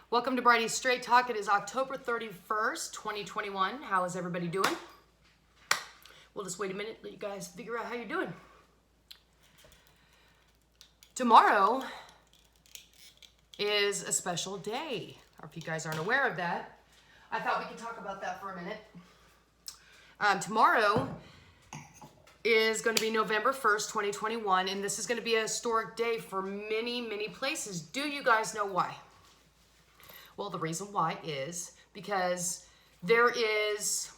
Welcome to Bridie's Straight Talk. It is October 31st, 2021. How is everybody doing? We'll just wait a minute, let you guys figure out how you're doing. Tomorrow is a special day. Or if you guys aren't aware of that, I thought we could talk about that for a minute. Tomorrow is going to be November 1st, 2021, and this is going to be a historic day for many, many places. Do you guys know why? Well, the reason why is because there is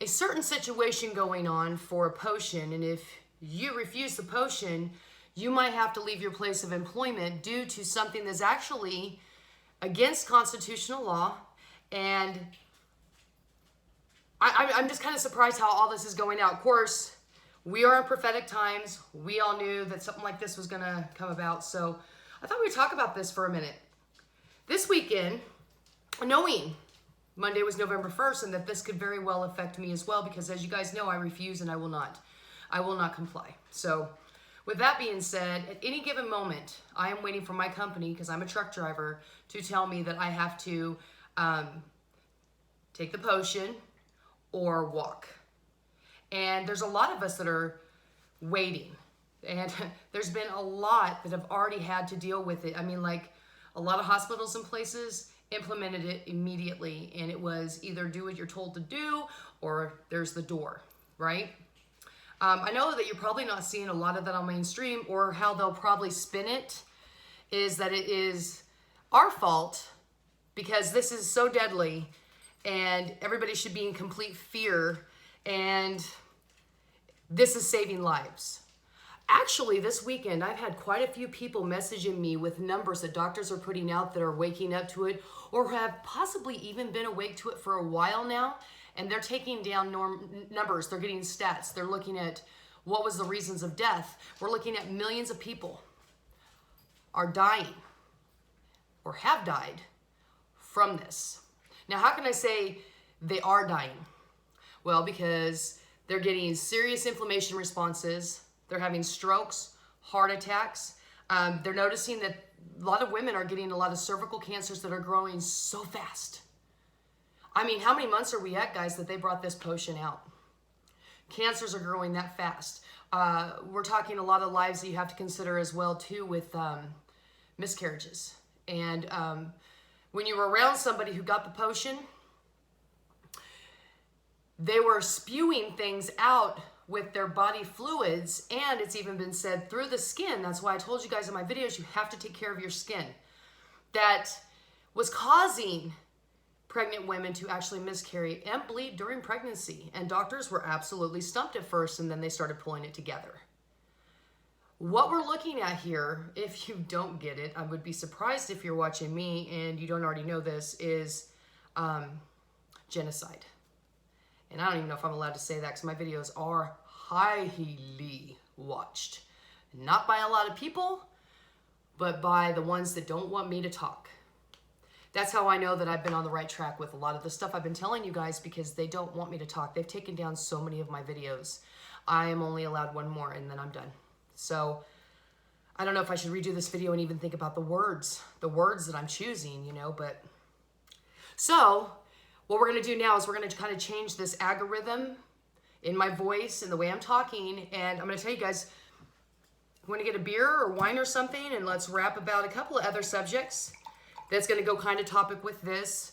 a certain situation going on for a potion, and if you refuse the potion, you might have to leave your place of employment due to something that's actually against constitutional law. And I'm just kind of surprised how all this is going out. Of course, we are in prophetic times. We all knew that something like this was going to come about. So I thought we'd talk about this for a minute. This weekend, knowing Monday was November 1st and that this could very well affect me as well, because as you guys know, I refuse and I will not comply. So with that being said, at any given moment, I am waiting for my company, because I'm a truck driver, to tell me that I have to take the potion or walk. And there's a lot of us that are waiting. And there's been a lot that have already had to deal with it. I mean, like, a lot of hospitals and places implemented it immediately, and it was either do what you're told to do or there's the door, right? I know that you're probably not seeing a lot of that on mainstream, or how they'll probably spin it is that it is our fault because this is so deadly and everybody should be in complete fear and this is saving lives. Actually, this weekend, I've had quite a few people messaging me with numbers that doctors are putting out that are waking up to it, or have possibly even been awake to it for a while now, and they're taking down numbers. They're getting stats. They're looking at what was the reasons of death. We're looking at millions of people are dying or have died from this. Now, how can I say they are dying? Well, because they're getting serious inflammation responses. They're having strokes, heart attacks. They're noticing that a lot of women are getting a lot of cervical cancers that are growing so fast. I mean, how many months are we at, guys, that they brought this potion out? Cancers are growing that fast. We're talking a lot of lives that you have to consider as well, too, with miscarriages. And when you were around somebody who got the potion, they were spewing things out with their body fluids, and it's even been said through the skin. That's why I told you guys in my videos, you have to take care of your skin. That was causing pregnant women to actually miscarry and bleed during pregnancy. And doctors were absolutely stumped at first, and then they started pulling it together. What we're looking at here, if you don't get it, I would be surprised if you're watching me and you don't already know this, is genocide. And I don't even know if I'm allowed to say that because my videos are highly watched. Not by a lot of people, but by the ones that don't want me to talk. That's how I know that I've been on the right track with a lot of the stuff I've been telling you guys, because they don't want me to talk. They've taken down so many of my videos. I am only allowed one more and then I'm done. So I don't know if I should redo this video and even think about the words that I'm choosing, you know, but so what we're going to do now is we're going to kind of change this algorithm in my voice and the way I'm talking. And I'm going to tell you guys, you want to get a beer or wine or something, and let's rap about a couple of other subjects that's going to go kind of topic with this.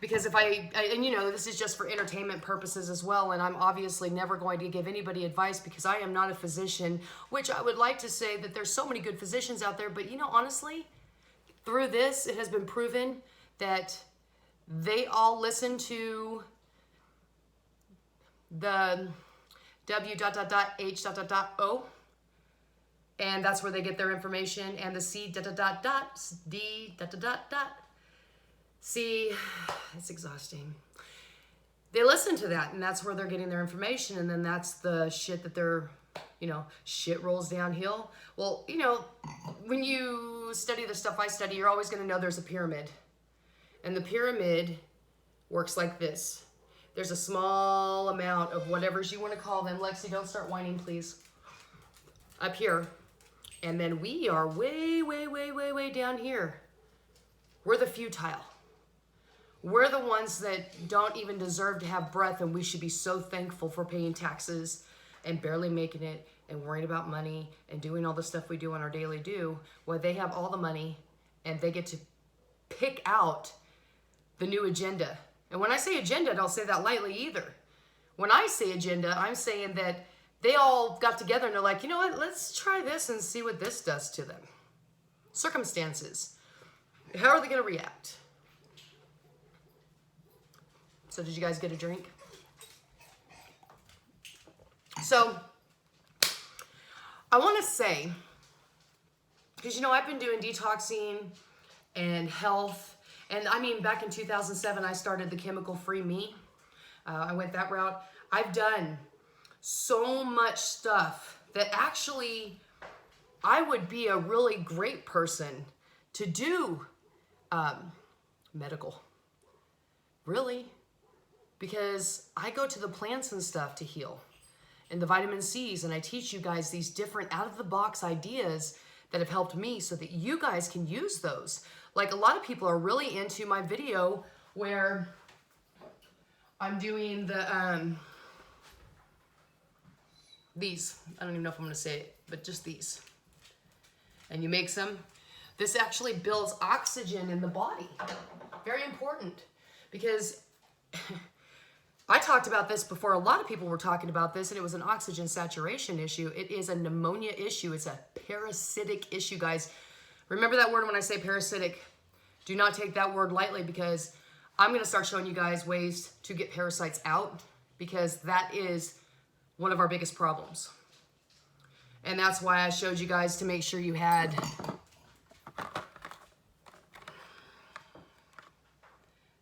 Because if and you know, this is just for entertainment purposes as well. And I'm obviously never going to give anybody advice because I am not a physician, which I would like to say that there's so many good physicians out there. But you know, honestly, through this, it has been proven that they all listen to the W.H.O, and that's where they get their information, and the C.D. See, it's exhausting. They listen to that, and that's where they're getting their information, and then that's the shit that they're, you know, shit rolls downhill. Well, you know, when you study the stuff I study, you're always going to know there's a pyramid. And the pyramid works like this. There's a small amount of whatever you want to call them. Lexi, don't start whining, please. Up here. And then we are way, way, way, way, way down here. We're the futile. We're the ones that don't even deserve to have breath, and we should be so thankful for paying taxes and barely making it and worrying about money and doing all the stuff we do on our daily do, while they have all the money and they get to pick out the new agenda. And when I say agenda, I don't say that lightly either. When I say agenda, I'm saying that they all got together and they're like, you know what, let's try this and see what this does to them. Circumstances. How are they going to react? So did you guys get a drink? So I want to say, because I've been doing detoxing and health, and I mean back in 2007 I started the chemical-free me. I went that route. I've done so much stuff that actually I would be a really great person to do medical. Really? Because I go to the plants and stuff to heal, and the vitamin C's, and I teach you guys these different out-of-the-box ideas that have helped me so that you guys can use those. Like, a lot of people are really into my video where I'm doing the, these. I don't even know if I'm going to say it, but just these. And you make some. This actually builds oxygen in the body. Very important, because I talked about this before. A lot of people were talking about this, and it was an oxygen saturation issue. It is a pneumonia issue. It's a parasitic issue, guys. Remember that word when I say parasitic. Do not take that word lightly, because I'm going to start showing you guys ways to get parasites out, because that is one of our biggest problems. And that's why I showed you guys to make sure you had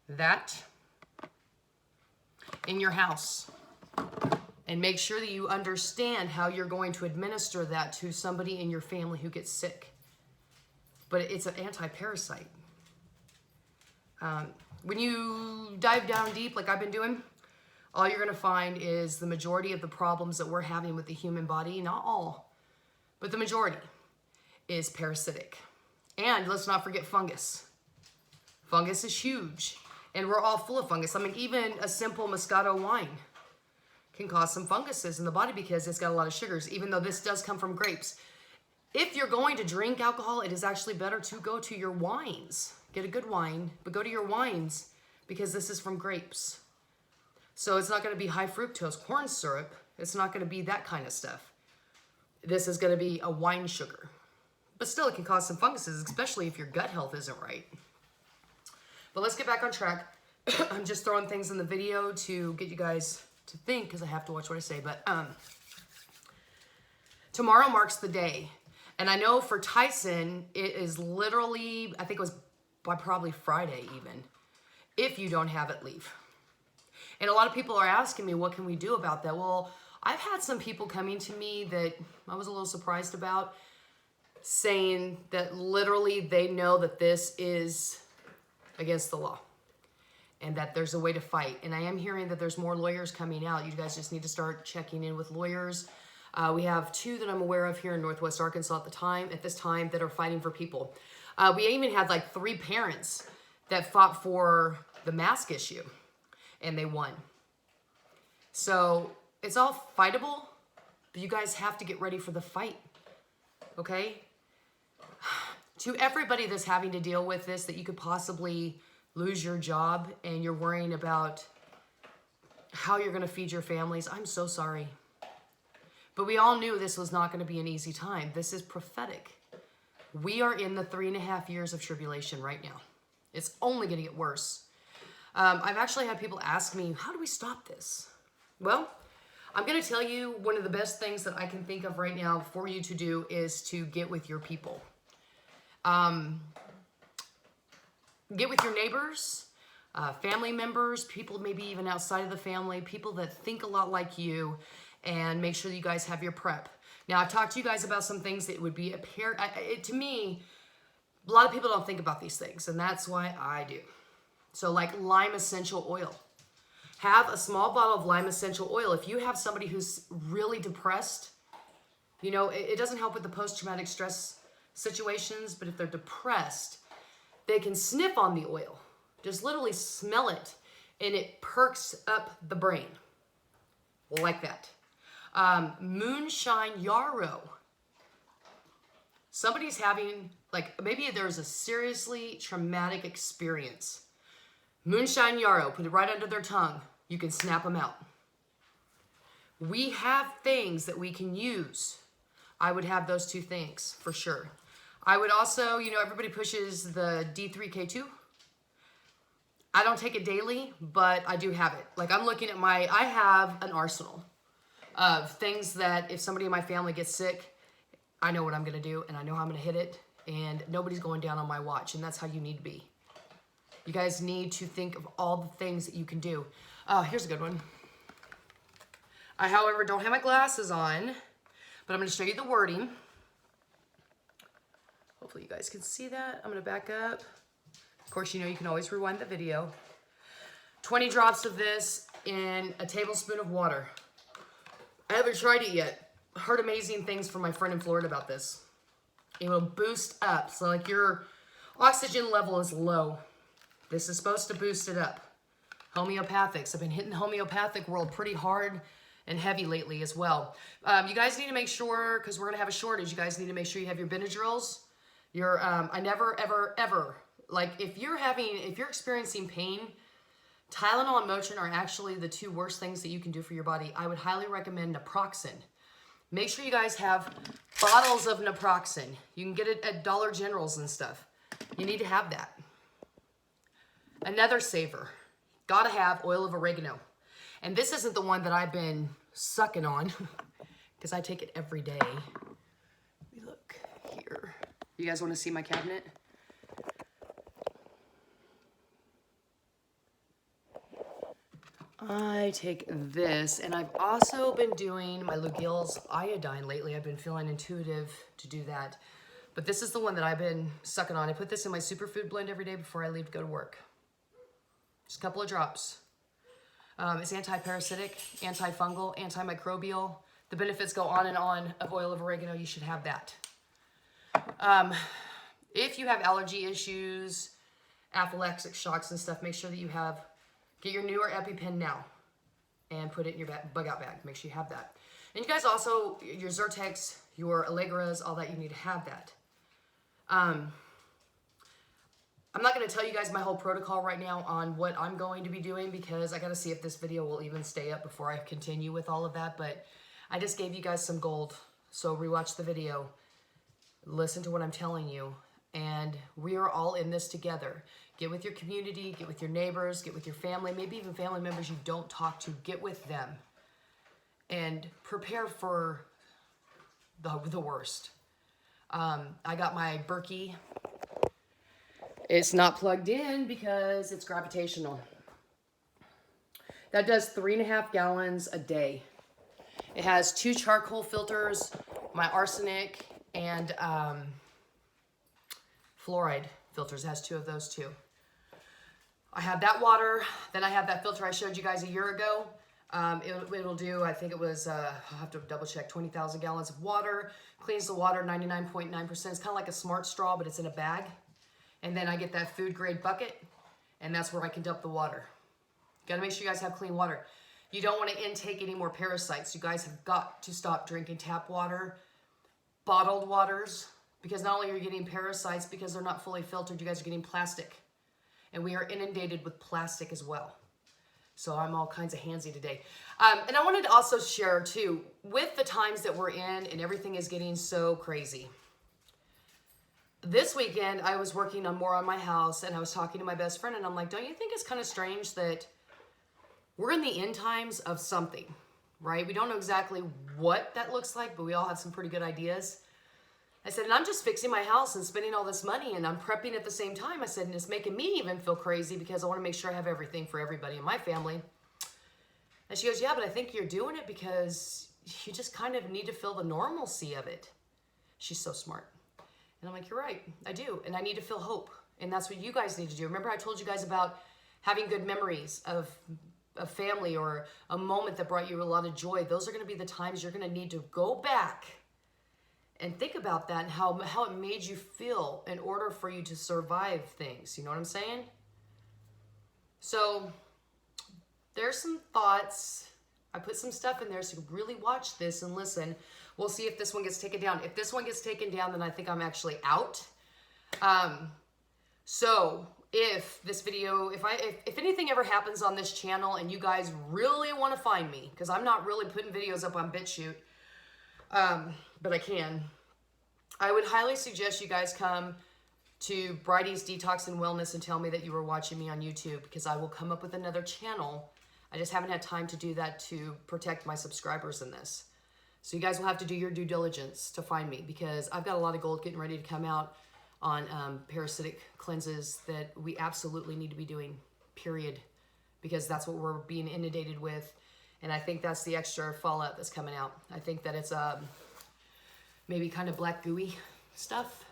that in your house, and make sure that you understand how you're going to administer that to somebody in your family who gets sick. But it's an anti-parasite. When you dive down deep like I've been doing, all you're going to find is the majority of the problems that we're having with the human body, not all, but the majority, is parasitic. And let's not forget fungus. Fungus is huge. And we're all full of fungus. I mean, even a simple Moscato wine can cause some funguses in the body because it's got a lot of sugars, even though this does come from grapes. If you're going to drink alcohol, it is actually better to go to your wines. Get a good wine, but go to your wines, because this is from grapes. So it's not going to be high fructose corn syrup. It's not going to be that kind of stuff. This is going to be a wine sugar. But still, it can cause some funguses, especially if your gut health isn't right. But let's get back on track. I'm just throwing things in the video to get you guys to think, because I have to watch what I say. But tomorrow marks the day. And I know for Tyson, it is literally, I think it was by probably Friday even, if you don't have it, leave. And a lot of people are asking me, what can we do about that? Well, I've had some people coming to me that I was a little surprised about, saying that literally they know that this is against the law and that there's a way to fight. And I am hearing that there's more lawyers coming out. You guys just need to start checking in with lawyers. We have 2 that I'm aware of here in Northwest Arkansas at this time that are fighting for people. We even had like 3 parents that fought for the mask issue, and they won. So it's all fightable, but you guys have to get ready for the fight, okay? To everybody that's having to deal with this, that you could possibly lose your job and you're worrying about how you're going to feed your families, I'm so sorry. But we all knew this was not going to be an easy time. This is prophetic. We are in the 3.5 years of tribulation right now. It's only going to get worse. I've actually had people ask me, how do we stop this? Well, I'm going to tell you, one of the best things that I can think of right now for you to do is to get with your people. Get with your neighbors, family members, people maybe even outside of the family, people that think a lot like you, and make sure that you guys have your prep. Now, I've talked to you guys about some things that would be apparent. To me, a lot of people don't think about these things, and that's why I do. So like lime essential oil. Have a small bottle of lime essential oil. If you have somebody who's really depressed, You know, it doesn't help with the post-traumatic stress situations, but if they're depressed, they can sniff on the oil. Just literally smell it, and it perks up the brain. Like that. Moonshine yarrow. Somebody's having, like, maybe there's a seriously traumatic experience. Moonshine yarrow, put it right under their tongue. You can snap them out. We have things that we can use. I would have those two things for sure. I would also, you know, everybody pushes the D3K2. I don't take it daily, but I do have it. Like, I'm looking at I have an arsenal of things that if somebody in my family gets sick, I know what I'm going to do, and I know how I'm going to hit it, and nobody's going down on my watch, and that's how you need to be. You guys need to think of all the things that you can do. Oh, here's a good one. I, however, don't have my glasses on, but I'm going to show you the wording. Hopefully you guys can see that. I'm going to back up. Of course, you know you can always rewind the video. 20 drops of this in a tablespoon of water. I haven't tried it yet. Heard amazing things from my friend in Florida about this. It will boost up. So like your oxygen level is low. This is supposed to boost it up. Homeopathics. I've been hitting the homeopathic world pretty hard and heavy lately as well. You guys need to make sure, because we're going to have a shortage, you guys need to make sure you have your Benadryls. I never, ever, ever, like if you're experiencing pain, Tylenol and Motrin are actually the two worst things that you can do for your body. I would highly recommend naproxen. Make sure you guys have bottles of naproxen. You can get it at Dollar Generals and stuff. You need to have that. Another saver. Gotta have oil of oregano. And this isn't the one that I've been sucking on because I take it every day. Let me look here. You guys want to see my cabinet? I take this, and I've also been doing my Lugil's iodine lately. I've been feeling intuitive to do that. But this is the one that I've been sucking on. I put this in my superfood blend every day before I leave to go to work. Just a couple of drops. It's anti-parasitic, antifungal, antimicrobial. The benefits go on and on of oil of oregano. You should have that. If you have allergy issues, anaphylactic shocks and stuff, make sure that you get your newer EpiPen now and put it in your bug out bag. Make sure you have that. And you guys also, your Zyrtex, your Allegras, all that, you need to have that. I'm not going to tell you guys my whole protocol right now on what I'm going to be doing because I got to see if this video will even stay up before I continue with all of that. But I just gave you guys some gold. So rewatch the video. Listen to what I'm telling you. And we are all in this together. Get with your community. Get with your neighbors. Get with your family. Maybe even family members you don't talk to. Get with them. And prepare for the worst. I got my Berkey. It's not plugged in because it's gravitational. That does 3.5 gallons a day. It has 2 charcoal filters, my arsenic and fluoride filters. It has 2 of those too. I have that water. Then I have that filter I showed you guys a year ago. It'll do, I think it was, I'll have to double check, 20,000 gallons of water. Cleans the water 99.9%. It's kind of like a smart straw, but it's in a bag. And then I get that food grade bucket, and that's where I can dump the water. Gotta make sure you guys have clean water. You don't want to intake any more parasites. You guys have got to stop drinking tap water, bottled waters, because not only are you getting parasites because they're not fully filtered, you guys are getting plastic. And we are inundated with plastic as well. So I'm all kinds of handsy today. And I wanted to also share too, with the times that we're in and everything is getting so crazy. This weekend, I was working on more on my house and I was talking to my best friend and I'm like, don't you think it's kind of strange that we're in the end times of something, right? We don't know exactly what that looks like, but we all have some pretty good ideas. I said, and I'm just fixing my house and spending all this money and I'm prepping at the same time. I said, and it's making me even feel crazy because I want to make sure I have everything for everybody in my family. And she goes, yeah, but I think you're doing it because you just kind of need to feel the normalcy of it. She's so smart. And I'm like, you're right, I do. And I need to feel hope. And that's what you guys need to do. Remember I told you guys about having good memories of a family or a moment that brought you a lot of joy. Those are going to be the times you're going to need to go back and think about that and how it made you feel in order for you to survive things. You know what I'm saying? So there's some thoughts. I put some stuff in there, so really watch this and listen. We'll see if this one gets taken down. If this one gets taken down, then I think I'm actually out. So if this video, if anything ever happens on this channel and you guys really want to find me, because I'm not really putting videos up on BitChute, but I can, I would highly suggest you guys come to Bridie's Detox and Wellness and tell me that you were watching me on YouTube, because I will come up with another channel. I just haven't had time to do that to protect my subscribers in this. So you guys will have to do your due diligence to find me, because I've got a lot of gold getting ready to come out on parasitic cleanses that we absolutely need to be doing, period, because that's what we're being inundated with. And I think that's the extra fallout that's coming out. I think that it's maybe kind of black gooey stuff,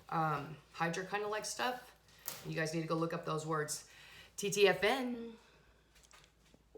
Hydra kind of like stuff. You guys need to go look up those words. TTFN.